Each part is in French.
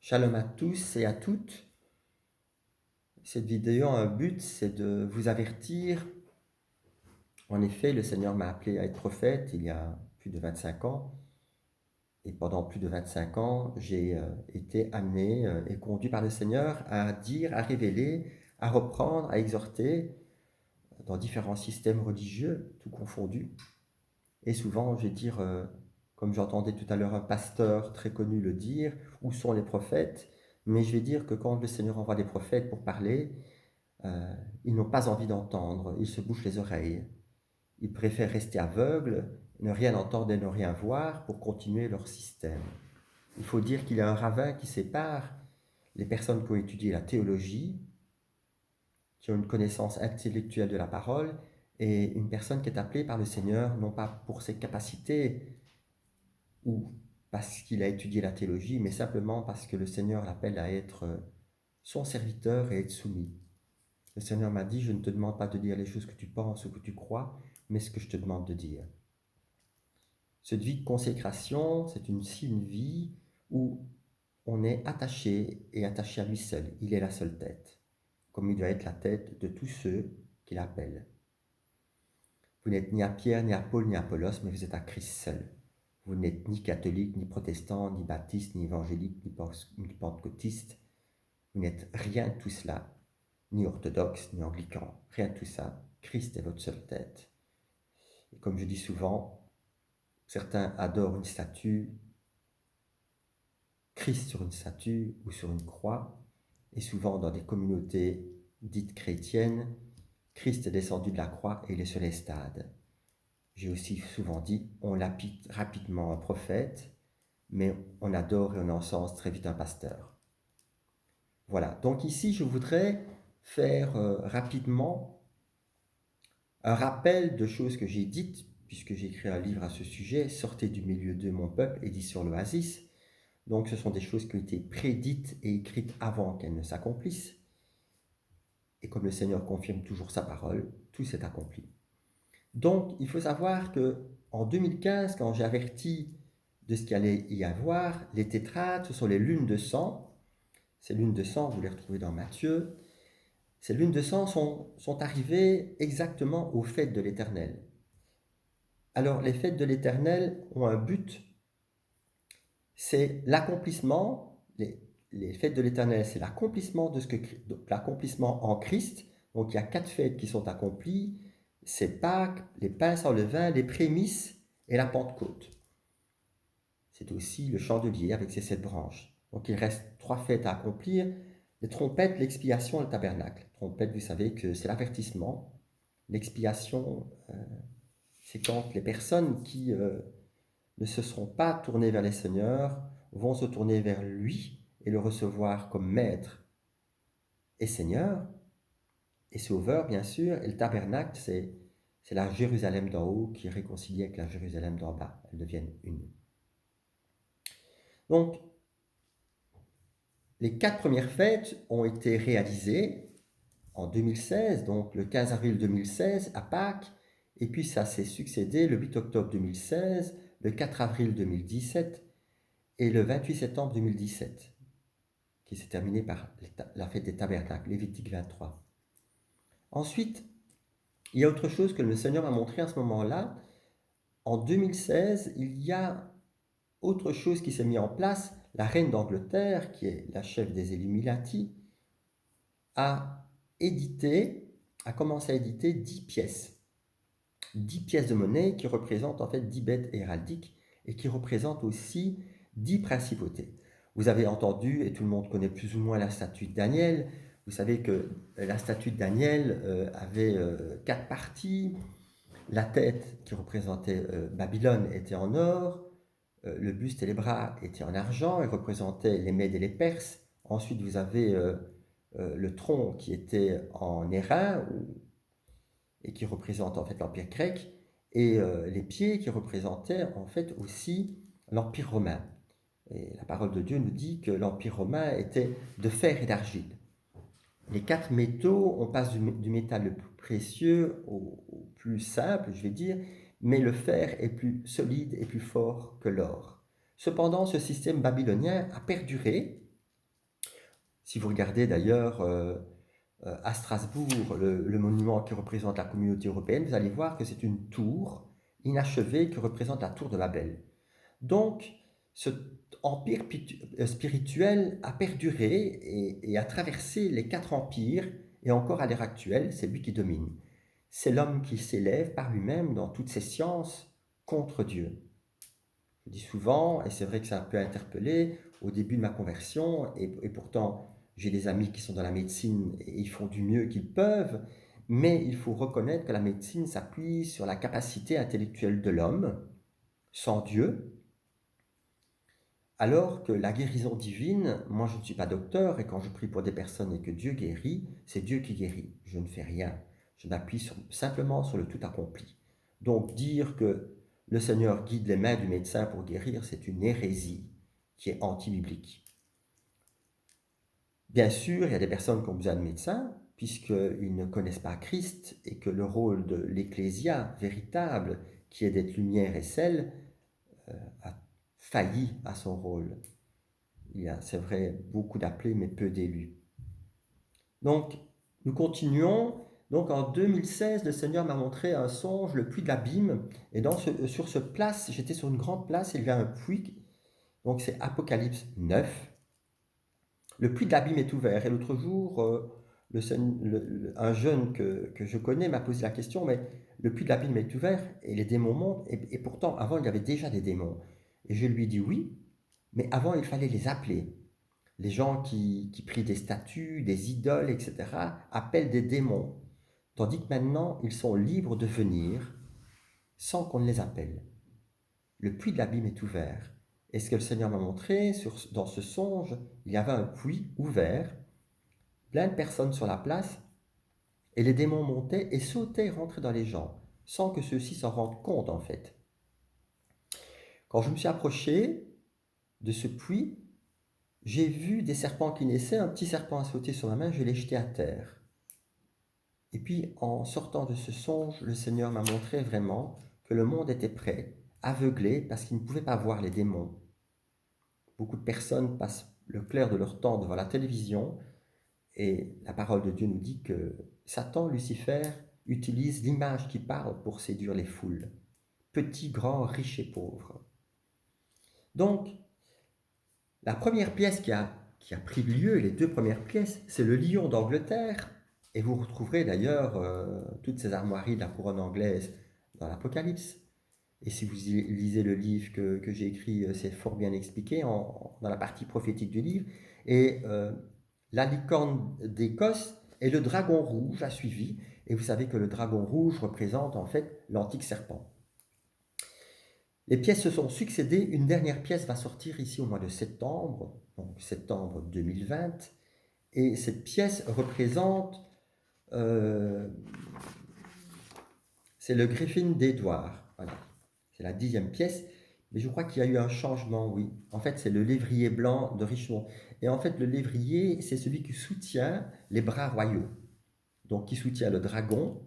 Shalom à tous et à toutes. Cette vidéo a un but, c'est de vous avertir. En effet, le Seigneur m'a appelé à être prophète il y a plus de 25 ans. Et pendant plus de 25 ans, j'ai été amené et conduit par le Seigneur à dire, à révéler, à reprendre, à exhorter dans différents systèmes religieux, tout confondu. Et souvent, je vais dire, comme j'entendais tout à l'heure un pasteur très connu le dire, où sont les prophètes? Mais je vais dire que quand le Seigneur envoie des prophètes pour parler, Euh, ils n'ont pas envie d'entendre, ils se bouchent les oreilles. Ils préfèrent rester aveugles, ne rien entendre et ne rien voir pour continuer leur système. Il faut dire qu'il y a un ravin qui sépare les personnes qui ont étudié la théologie, qui ont une connaissance intellectuelle de la parole, et une personne qui est appelée par le Seigneur, non pas pour ses capacités ou parce qu'il a étudié la théologie, mais simplement parce que le Seigneur l'appelle à être son serviteur et être soumis. Le Seigneur m'a dit, je ne te demande pas de dire les choses que tu penses ou que tu crois, mais ce que je te demande de dire. Cette vie de consécration, c'est une vie où on est attaché et attaché à lui seul. Il est la seule tête, comme il doit être la tête de tous ceux qu'il appelle. Vous n'êtes ni à Pierre, ni à Paul, ni à Apollos, mais vous êtes à Christ seul. Vous n'êtes ni catholique, ni protestant, ni baptiste, ni évangélique, ni pentecôtiste. Vous n'êtes rien de tout cela, ni orthodoxe, ni anglican, rien de tout ça. Christ est votre seule tête. Et comme je dis souvent, certains adorent une statue, Christ sur une statue ou sur une croix, et souvent dans des communautés dites chrétiennes, Christ est descendu de la croix et il est sur les stades. J'ai aussi souvent dit, on lapide rapidement un prophète, mais on adore et on encense très vite un pasteur. Voilà, donc ici je voudrais faire rapidement un rappel de choses que j'ai dites, puisque j'ai écrit un livre à ce sujet, Sortez du milieu de mon peuple, édition l'Oasis. Donc ce sont des choses qui ont été prédites et écrites avant qu'elles ne s'accomplissent. Et comme le Seigneur confirme toujours sa parole, tout s'est accompli. Donc il faut savoir que en 2015, quand j'ai averti de ce qu'il allait y avoir, les tétrades, ce sont les lunes de sang. Ces lunes de sang, vous les retrouvez dans Matthieu. Ces lunes de sang sont arrivées exactement aux fêtes de l'Éternel. Alors, les fêtes de l'Éternel ont un but, c'est l'accomplissement, les fêtes de l'Éternel, c'est l'accomplissement de l'accomplissement en Christ. Donc, il y a 4 fêtes qui sont accomplies, c'est Pâques, les pains sans levain, les prémices et la Pentecôte. C'est aussi le chandelier avec ses 7 branches. Donc, il reste 3 fêtes à accomplir, les trompettes, l'expiation et le tabernacle. Trompette, vous savez que c'est l'avertissement. L'expiation, c'est quand les personnes qui ne se seront pas tournés vers les seigneurs, vont se tourner vers lui et le recevoir comme maître et seigneur et sauveur, bien sûr. Et le tabernacle, c'est la Jérusalem d'en haut qui est réconciliée avec la Jérusalem d'en bas. Elles deviennent une. Donc, les 4 premières fêtes ont été réalisées en 2016, donc le 15 avril 2016 à Pâques, et puis ça s'est succédé le 8 octobre 2016, le 4 avril 2017 et le 28 septembre 2017, qui s'est terminé par la fête des tabernacles, Lévitique 23. Ensuite, il y a autre chose que le Seigneur m'a montré à ce moment-là. En 2016, il y a autre chose qui s'est mis en place. La reine d'Angleterre, qui est la chef des Illuminati, a commencé à éditer 10 pièces. 10 pièces de monnaie qui représentent en fait 10 bêtes héraldiques et qui représentent aussi 10 principautés. Vous avez entendu, et tout le monde connaît plus ou moins la statue de Daniel. Vous savez que la statue de Daniel avait 4 parties. La tête qui représentait Babylone était en or, le buste et les bras étaient en argent et représentaient les Mèdes et les Perses. Ensuite, vous avez le tronc qui était en airain et qui représente en fait l'Empire grec, et les pieds qui représentaient en fait aussi l'Empire romain. Et la parole de Dieu nous dit que l'Empire romain était de fer et d'argile. Les 4 métaux, on passe du métal le plus précieux au plus simple, je vais dire, mais le fer est plus solide et plus fort que l'or. Cependant, ce système babylonien a perduré Si vous regardez d'ailleurs à Strasbourg, le monument qui représente la communauté européenne, vous allez voir que c'est une tour inachevée qui représente la tour de Babel. Donc, ce empire spirituel a perduré et a traversé les 4 empires, et encore à l'heure actuelle, c'est lui qui domine. C'est l'homme qui s'élève par lui-même dans toutes ses sciences contre Dieu. Je dis souvent, et c'est vrai que ça a un peu interpellé, au début de ma conversion, et pourtant j'ai des amis qui sont dans la médecine et ils font du mieux qu'ils peuvent, mais il faut reconnaître que la médecine s'appuie sur la capacité intellectuelle de l'homme, sans Dieu, alors que la guérison divine, moi je ne suis pas docteur, et quand je prie pour des personnes et que Dieu guérit, c'est Dieu qui guérit. Je ne fais rien. Je m'appuie simplement sur le tout accompli. Donc dire que le Seigneur guide les mains du médecin pour guérir, c'est une hérésie qui est anti-biblique. Bien sûr, il y a des personnes qui ont besoin de médecins, puisqu'ils ne connaissent pas Christ, et que le rôle de l'ecclésia véritable, qui est d'être lumière et sel, a failli à son rôle. Il y a, c'est vrai, beaucoup d'appelés, mais peu d'élus. Donc, nous continuons. Donc, en 2016, le Seigneur m'a montré un songe, le puits de l'abîme. Et sur ce place, j'étais sur une grande place, il y a un puits. Donc, c'est Apocalypse 9. Le puits de l'abîme est ouvert. Et l'autre jour, un jeune que je connais m'a posé la question, mais le puits de l'abîme est ouvert et les démons montent. Et pourtant, avant, il y avait déjà des démons. Et je lui dis oui, mais avant, il fallait les appeler. Les gens qui prient des statues, des idoles, etc., appellent des démons. Tandis que maintenant, ils sont libres de venir sans qu'on ne les appelle. Le puits de l'abîme est ouvert. Et ce que le Seigneur m'a montré dans ce songe, il y avait un puits ouvert, plein de personnes sur la place, et les démons montaient et sautaient et rentraient dans les gens, sans que ceux-ci s'en rendent compte en fait. Quand je me suis approché de ce puits, j'ai vu des serpents qui naissaient, un petit serpent a sauté sur ma main, je l'ai jeté à terre. Et puis, en sortant de ce songe, le Seigneur m'a montré vraiment que le monde était prêt, aveuglé, parce qu'il ne pouvait pas voir les démons. Beaucoup de personnes passent le clair de leur temps devant la télévision, et la parole de Dieu nous dit que Satan, Lucifer, utilise l'image qui parle pour séduire les foules. Petits, grands, riches et pauvres. Donc, la première pièce qui a pris lieu, les 2 premières pièces, c'est le lion d'Angleterre. Et vous retrouverez d'ailleurs toutes ces armoiries de la couronne anglaise dans l'Apocalypse. Et si vous lisez le livre que j'ai écrit, c'est fort bien expliqué dans la partie prophétique du livre. Et la licorne d'Écosse et le dragon rouge a suivi. Et vous savez que le dragon rouge représente en fait l'antique serpent. Les pièces se sont succédées. Une dernière pièce va sortir ici au mois de septembre, donc septembre 2020. Et cette pièce représente, c'est le Griffin d'Édouard. Voilà. C'est la 10e pièce. Mais je crois qu'il y a eu un changement, oui. En fait, c'est le lévrier blanc de Richemont. Et en fait, le lévrier, c'est celui qui soutient les bras royaux. Donc, qui soutient le dragon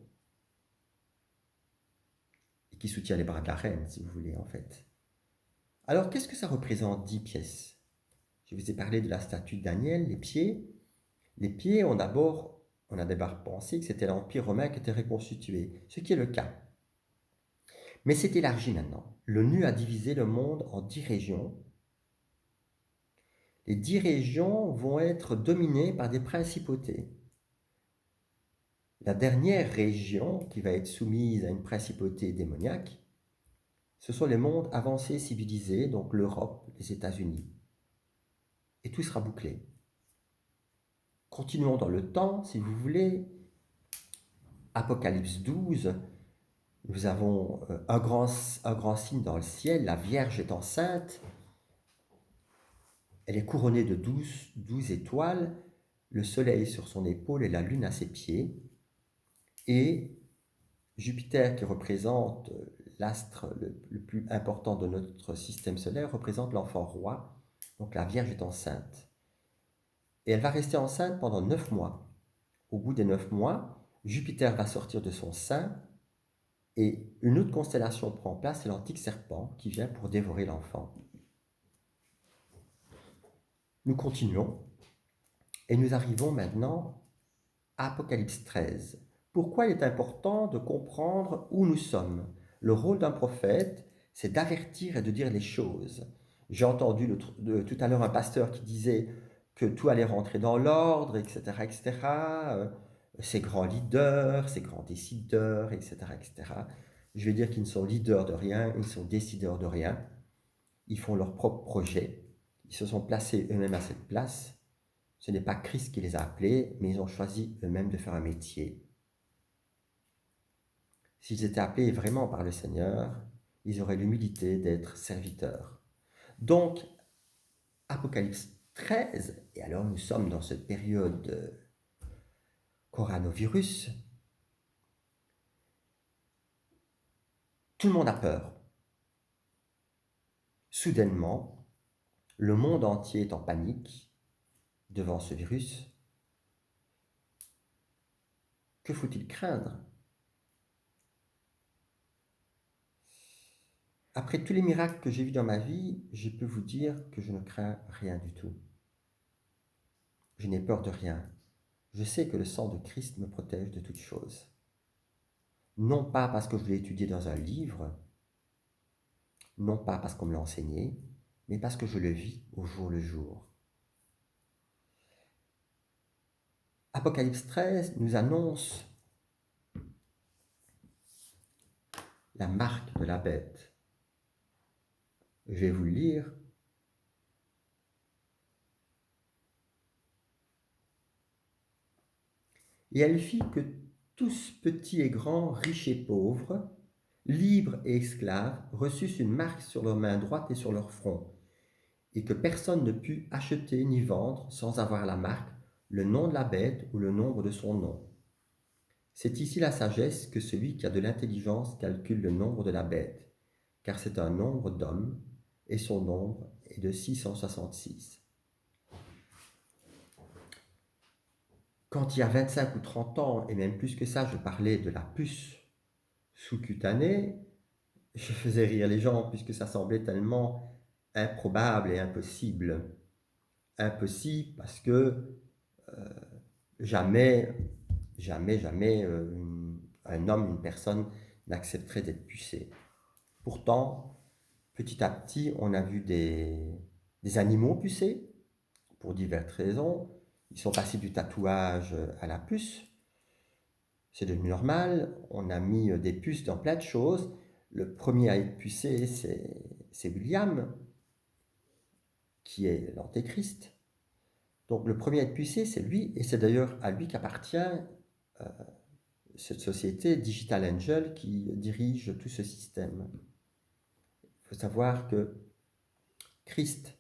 et qui soutient les bras de la reine, si vous voulez, en fait. Alors, qu'est-ce que ça représente, 10 pièces? Je vous ai parlé de la statue de Daniel, les pieds. Les pieds, on a d'abord pensé que c'était l'Empire romain qui était reconstitué, ce qui est le cas. Mais c'est élargi maintenant. L'ONU a divisé le monde en 10 régions. Les 10 régions vont être dominées par des principautés. La dernière région qui va être soumise à une principauté démoniaque, ce sont les mondes avancés civilisés, donc l'Europe, les États-Unis. Et tout sera bouclé. Continuons dans le temps, si vous voulez. Apocalypse 12, nous avons un grand signe dans le ciel, la Vierge est enceinte. Elle est couronnée de 12 étoiles, le soleil sur son épaule et la lune à ses pieds. Et Jupiter, qui représente l'astre le plus important de notre système solaire, représente l'enfant roi. Donc la Vierge est enceinte. Et elle va rester enceinte pendant 9 mois. Au bout des 9 mois, Jupiter va sortir de son sein et une autre constellation prend place, c'est l'antique serpent qui vient pour dévorer l'enfant. Nous continuons. Et nous arrivons maintenant à Apocalypse 13. Pourquoi il est important de comprendre où nous sommes? Le rôle d'un prophète, c'est d'avertir et de dire les choses. J'ai entendu tout à l'heure un pasteur qui disait que tout allait rentrer dans l'ordre, etc., etc., ces grands leaders, ces grands décideurs, etc., etc. Je vais dire qu'ils ne sont leaders de rien, ils sont décideurs de rien. Ils font leur propre projet. Ils se sont placés eux-mêmes à cette place. Ce n'est pas Christ qui les a appelés, mais ils ont choisi eux-mêmes de faire un métier. S'ils étaient appelés vraiment par le Seigneur, ils auraient l'humilité d'être serviteurs. Donc, Apocalypse 13, et alors nous sommes dans cette période de coronavirus, tout le monde a peur. Soudainement, le monde entier est en panique devant ce virus. Que faut-il craindre? Après tous les miracles que j'ai vus dans ma vie, je peux vous dire que je ne crains rien du tout. Je n'ai peur de rien. Je sais que le sang de Christ me protège de toutes choses. Non pas parce que je l'ai étudié dans un livre, non pas parce qu'on me l'a enseigné, mais parce que je le vis au jour le jour. Apocalypse 13 nous annonce la marque de la bête. Je vais vous le lire. Et elle fit que tous, petits et grands, riches et pauvres, libres et esclaves, reçussent une marque sur leur main droite et sur leur front, et que personne ne put acheter ni vendre sans avoir la marque, le nom de la bête ou le nombre de son nom. C'est ici la sagesse que celui qui a de l'intelligence calcule le nombre de la bête, car c'est un nombre d'hommes, et son nombre est de 666. Quand il y a 25 ou 30 ans, et même plus que ça, je parlais de la puce sous-cutanée, je faisais rire les gens puisque ça semblait tellement improbable et impossible. Impossible parce que jamais un homme, une personne n'accepterait d'être pucé. Pourtant, petit à petit, on a vu des animaux pucés pour diverses raisons. Ils sont passés du tatouage à la puce. C'est devenu normal. On a mis des puces dans plein de choses. Le premier à être pucé, c'est William, qui est l'antéchrist. Donc le premier à être pucé, c'est lui, et c'est d'ailleurs à lui qu'appartient cette société Digital Angel qui dirige tout ce système. Il faut savoir que Christ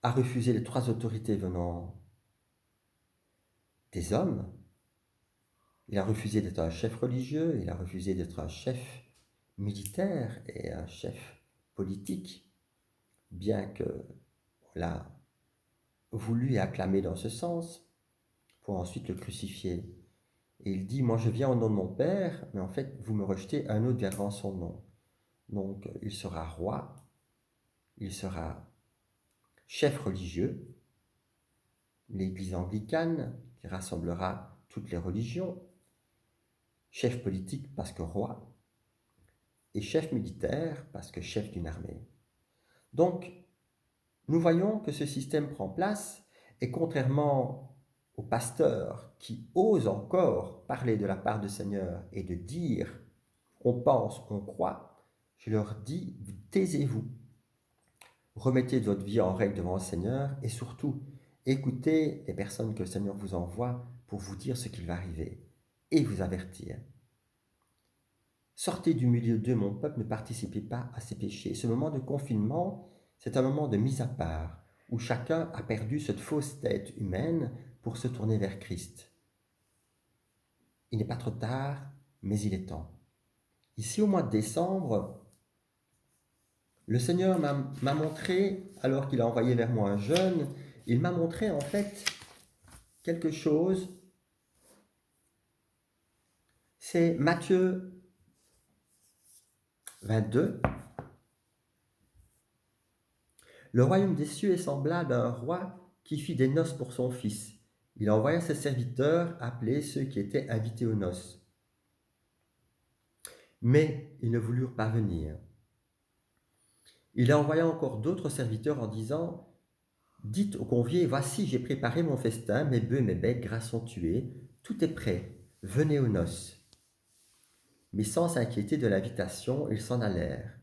a refusé les 3 autorités venant des hommes. Il a refusé d'être un chef religieux, il a refusé d'être un chef militaire et un chef politique, bien que l'a voulu et acclamé dans ce sens, pour ensuite le crucifier. Et il dit, moi je viens au nom de mon Père, mais en fait vous me rejetez, un autre viendra en son nom. Donc il sera roi, il sera chef religieux, l'Église anglicane qui rassemblera toutes les religions, chef politique parce que roi, et chef militaire parce que chef d'une armée. Donc, nous voyons que ce système prend place, et contrairement aux pasteurs qui osent encore parler de la part du Seigneur et de dire on pense, on croit, je leur dis, taisez-vous, remettez votre vie en règle devant le Seigneur, et surtout, écoutez les personnes que le Seigneur vous envoie pour vous dire ce qu'il va arriver et vous avertir. Sortez du milieu d'eux, mon peuple, ne participez pas à ces péchés. Ce moment de confinement, c'est un moment de mise à part, où chacun a perdu cette fausse tête humaine pour se tourner vers Christ. Il n'est pas trop tard, mais il est temps. Ici, au mois de décembre, le Seigneur m'a montré, alors qu'il a envoyé vers moi un jeune, il m'a montré en fait quelque chose. C'est Matthieu 22. Le royaume des cieux est semblable à un roi qui fit des noces pour son fils. Il envoya ses serviteurs appeler ceux qui étaient invités aux noces. Mais ils ne voulurent pas venir. Il envoya encore d'autres serviteurs en disant « Dites aux conviés, voici, j'ai préparé mon festin, mes bœufs et mes bêtes grasses sont tués, tout est prêt, venez aux noces. » Mais sans s'inquiéter de l'invitation, ils s'en allèrent.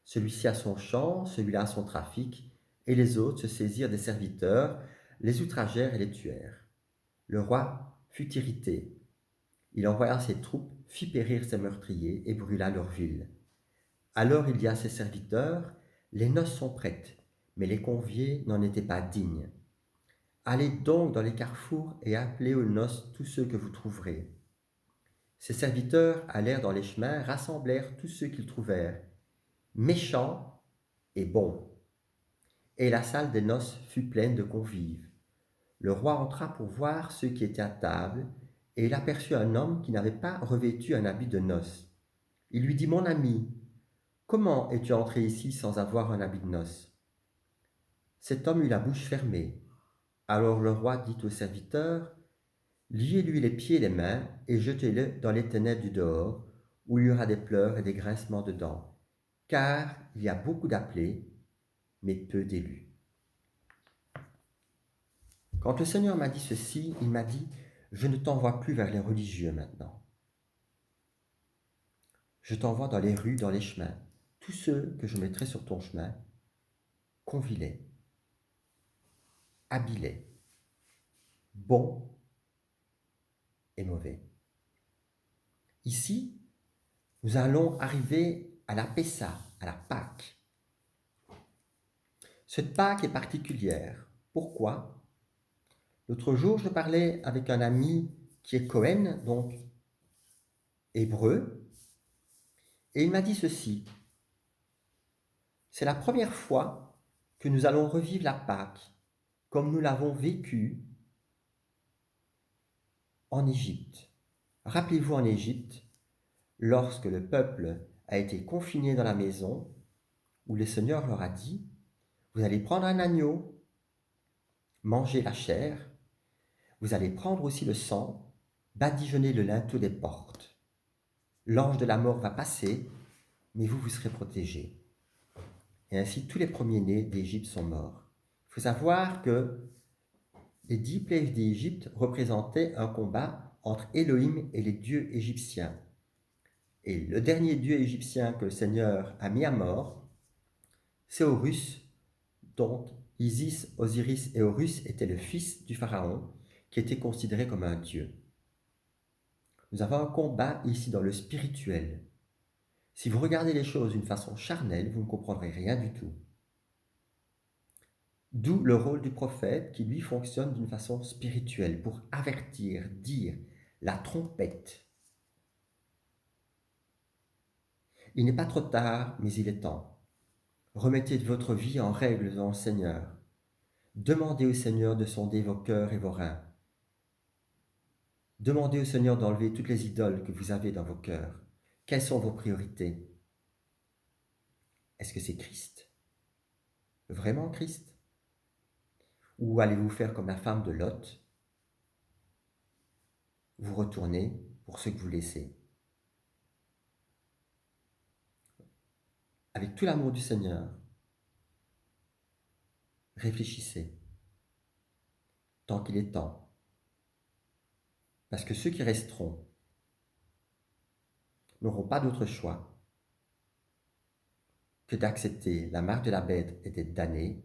Celui-ci à son champ, celui-là à son trafic, et les autres se saisirent des serviteurs, les outragèrent et les tuèrent. Le roi fut irrité. Il envoya ses troupes, fit périr ses meurtriers et brûla leur ville. Alors il dit à ses serviteurs, « Les noces sont prêtes, mais les conviés n'en étaient pas dignes. Allez donc dans les carrefours et appelez aux noces tous ceux que vous trouverez. » Ses serviteurs allèrent dans les chemins, rassemblèrent tous ceux qu'ils trouvèrent, méchants et bons. Et la salle des noces fut pleine de convives. Le roi entra pour voir ceux qui étaient à table, et il aperçut un homme qui n'avait pas revêtu un habit de noces. Il lui dit, « Mon ami, comment es-tu entré ici sans avoir un habit de noces ?» Cet homme eut la bouche fermée. Alors le roi dit aux serviteurs, « Liez-lui les pieds et les mains, et jetez-le dans les ténèbres du dehors, où il y aura des pleurs et des grincements de dents, car il y a beaucoup d'appelés, mais peu d'élus. » Quand le Seigneur m'a dit ceci, il m'a dit, « Je ne t'envoie plus vers les religieux maintenant. Je t'envoie dans les rues, dans les chemins. Tous ceux que je mettrai sur ton chemin, convie-les, habille-les, bons et mauvais. » Ici, nous allons arriver à la Pessa, à la Pâque. Cette Pâque est particulière. Pourquoi ? L'autre jour, je parlais avec un ami qui est Cohen, donc hébreu, et il m'a dit ceci. C'est la première fois que nous allons revivre la Pâque comme nous l'avons vécue en Égypte. Rappelez-vous en Égypte, lorsque le peuple a été confiné dans la maison, où le Seigneur leur a dit, vous allez prendre un agneau, manger la chair, vous allez prendre aussi le sang, badigeonner le linteau des portes. L'ange de la mort va passer, mais vous serez protégés. Et ainsi, tous les premiers-nés d'Égypte sont morts. Il faut savoir que les 10 plaies d'Égypte représentaient un combat entre Élohim et les dieux égyptiens. Et le dernier dieu égyptien que le Seigneur a mis à mort, c'est Horus, dont Isis, Osiris et Horus étaient le fils du pharaon, qui était considéré comme un dieu. Nous avons un combat ici dans le spirituel. Si vous regardez les choses d'une façon charnelle, vous ne comprendrez rien du tout. D'où le rôle du prophète qui, lui, fonctionne d'une façon spirituelle pour avertir, dire la trompette. Il n'est pas trop tard, mais il est temps. Remettez votre vie en règle dans le Seigneur. Demandez au Seigneur de sonder vos cœurs et vos reins. Demandez au Seigneur d'enlever toutes les idoles que vous avez dans vos cœurs. Quelles sont vos priorités? Est-ce que c'est Christ? Vraiment Christ? Ou allez-vous faire comme la femme de Lot? Vous retournez pour ce que vous laissez. Avec tout l'amour du Seigneur, réfléchissez, tant qu'il est temps. Parce que ceux qui resteront n'auront pas d'autre choix que d'accepter la marque de la bête et d'être damnés,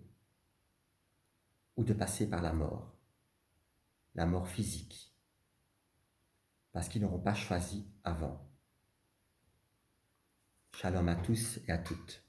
ou de passer par la mort physique, parce qu'ils n'auront pas choisi avant. Shalom à tous et à toutes.